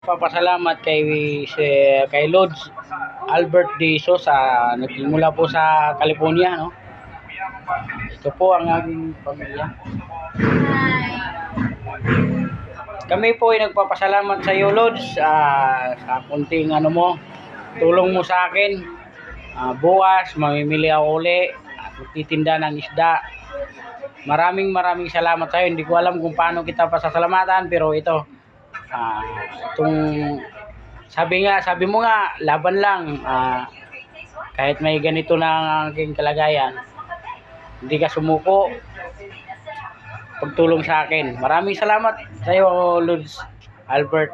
Papasalamat kay Lods Albert D. Sosa, nagmula po sa California, no? Ito po ang aming pamilya. Kami po ay nagpapasalamat sa iyo, Lods, sa kunting tulong mo sa akin. Bukas mamimili ako uli at magtitinda ng isda. Maraming salamat sa iyo. Hindi ko alam kung paano kita pasasalamatan, pero ito, itong sabi mo nga, laban lang, kahit may ganito na ang aking kalagayan, hindi ka sumuko, pagtulong sa akin. Maraming salamat sa iyo, Lods Albert.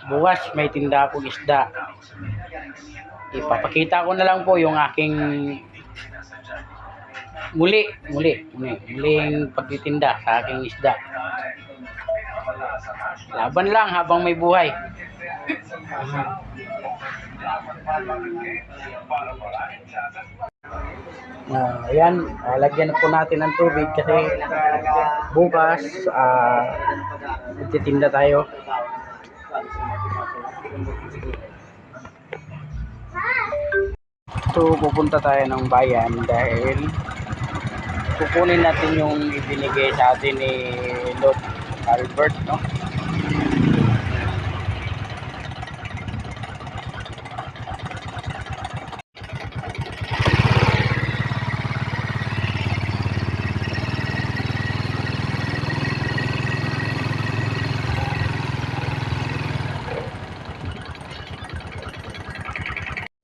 Bukas may tinda akong isda. Ipapakita ko na lang po yung aking muling pagtitinda sa aking isda. Laban lang habang may buhay. Ayan, lagyan na po natin ng tubig kasi bukas magtitinda tayo. So pupunta tayo ng bayan dahil kukunin natin yung ibinigay sa atin ni Lord Albert, no?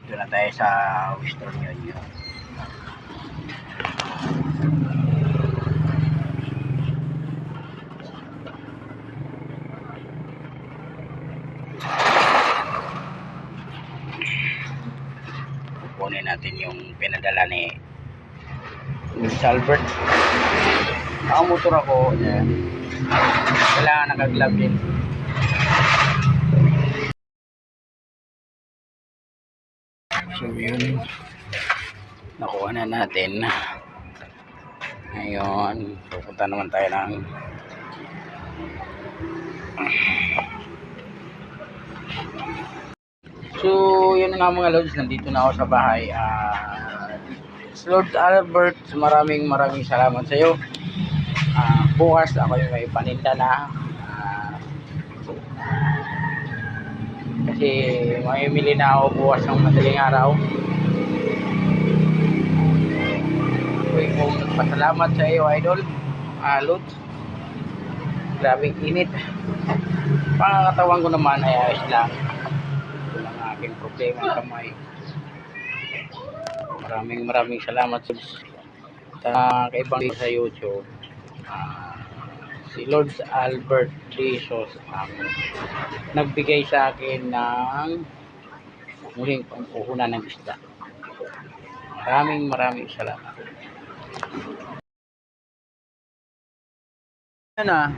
Dito na tayo sa Western Union. Kukunin natin yung pinadala ni Albert. Ang motor ako, kailangan nakaglove din. So yun, nakuha na natin. Ngayon, pupunta naman tayo ng so yun nga mga Lods, nandito na ako sa bahay. Lord Albert, maraming salamat sa iyo. Bukas ako yung may paninda na, kasi mamimili na ako bukas ng madaling araw. Ako'y kong nagpasalamat sa iyo, idol, Lods. Grabing init. Pangangatawan ko naman ay ayos lang. Ito lang aking problema ng kamay. Maraming salamat sa kaibang sa YouTube. Si Lord Albert D. Sosa nagbigay sa akin ng muling pangkuhunan ng isda. Maraming salamat. Yan na.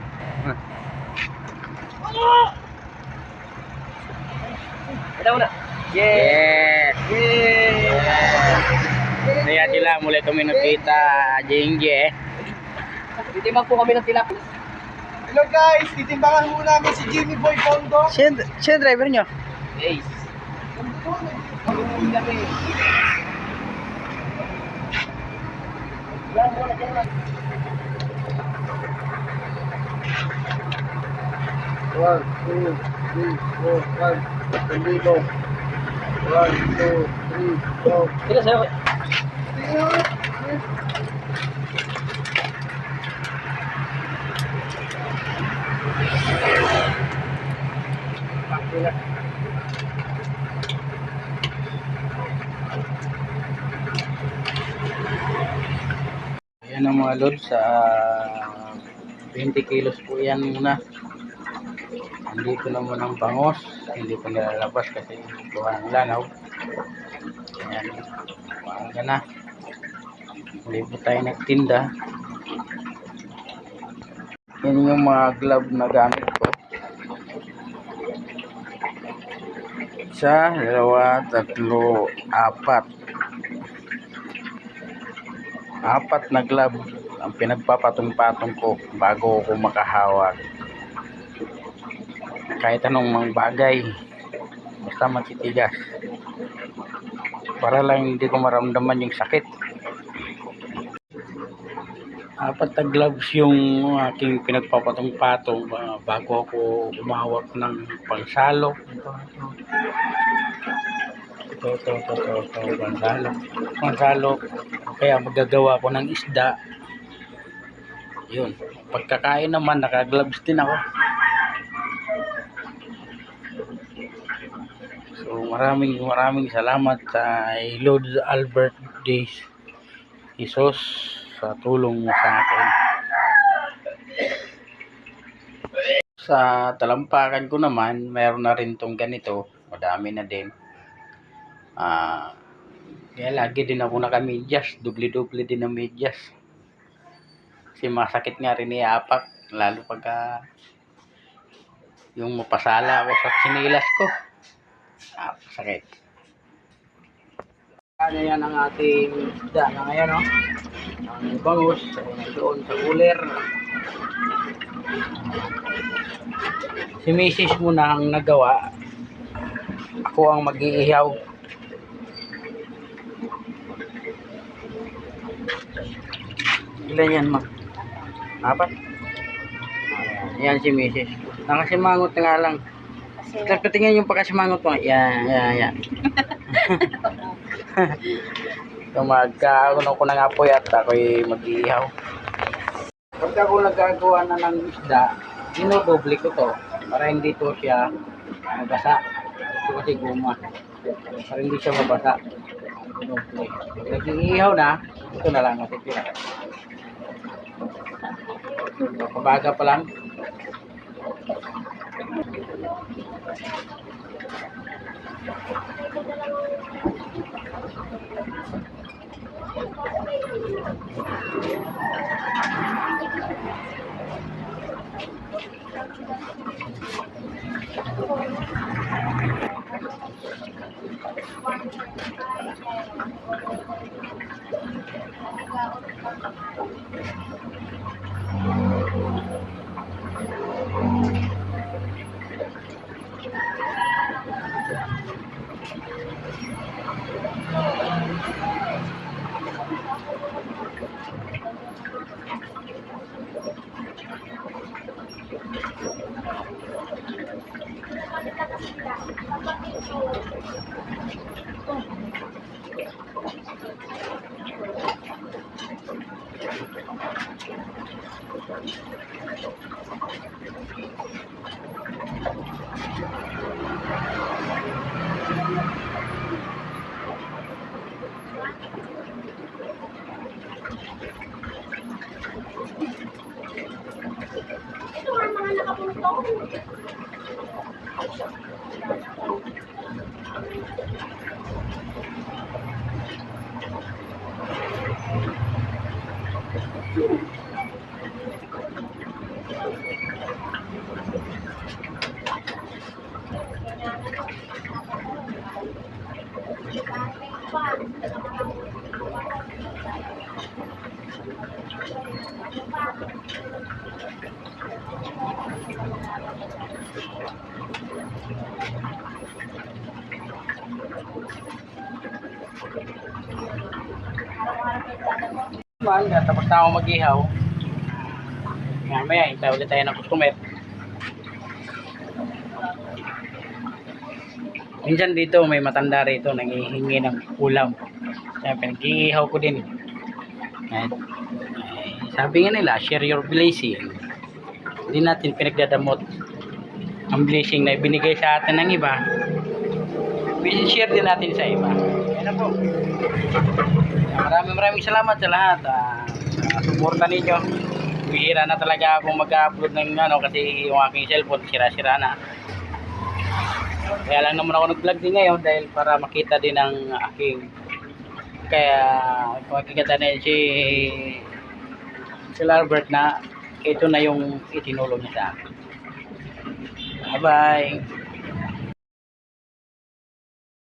Ada muna. Yes. Kaya sila muli kami nakita, Jingge. Titimbang po kami ng tilapia. Hello guys, titimbangan muna namin si Jimmy Boy Pondo. Siya driver nyo? Yes. One, two, three, four, five. Bendigo. 1, 2, 3, 4. Kira sa'yo. Ayan ang mga Lods, 20 kilos po yan muna. Andito naman ang bangos, hindi pa nilalabas kasi buwan ng lanaw. Ayan, maaga na. Hindi po tayo nagtinda. Yan yung mga glove na gamit ko. Isa, dalawa, tatlo, apat. Apat na glove ang pinagpapatong-patong ko bago ako makahawak. kahit anong mga bagay, basta matitigas, para lang hindi ko maramdaman yung sakit. Apat na gloves yung aking pinagpapatong-patong bago ako umawak ng pangsalok. Ito, pangsalok. Kaya magagawa ko ng isda. Yun. Pagkakain naman, naka-gloves din ako. So, maraming salamat sa Lord Albert Days Jesus sa tulong mo sa akin. Sa talampakan ko naman, mayroon na rin tong ganito. Madami na din. Kaya lagi din ako naka-medyas. Doble-doble din ang medyas. Kasi masakit nga rin iapak. Lalo pagka yung mapasala ako sa sinilas ko. Sakit. Ano yan ang ating isda na ngayon, no? Ang bangus, doon sa cooler. Si Mrs. muna ang nagawa. Ako ang mag-iihaw. Ilan yan, ma? Apat? Yan si Mrs. Nakasimangot na nga lang. Tapos patingin yung pagkasimangot mo. Yan. Magkaroon ako ng apoy at ako'y mag-iihaw. Pagka ako nagagawa na ng isda, dinodoble ko to para hindi to siya mabasa. Ito kasi guma. Para hindi siya mabasa. Nag-iihaw na, ito na lang natitira. Kabaga pa lang. Tapos na ako mag-ihaw. Mamaya, hintay ulit tayo ng customer. Minsan dito, may matanda rito, nangihingi ng ulam. Kaya pinag-iihaw ko din. Sabi nga nila, share your blessing. Hindi natin pinagdadamot ang blessing na ibinigay sa atin ng iba. Share din natin sa iba. Yan na po. Maraming salamat sa lahat sa suporta ninyo. Bihira na talaga akong mag-upload ng kasi yung aking cellphone sira-sira na. Kaya lang naman ako nag-vlog din ngayon dahil para makita din ang aking makikita na si Albert na ito na yung itinulong niya sa akin. Bye bye.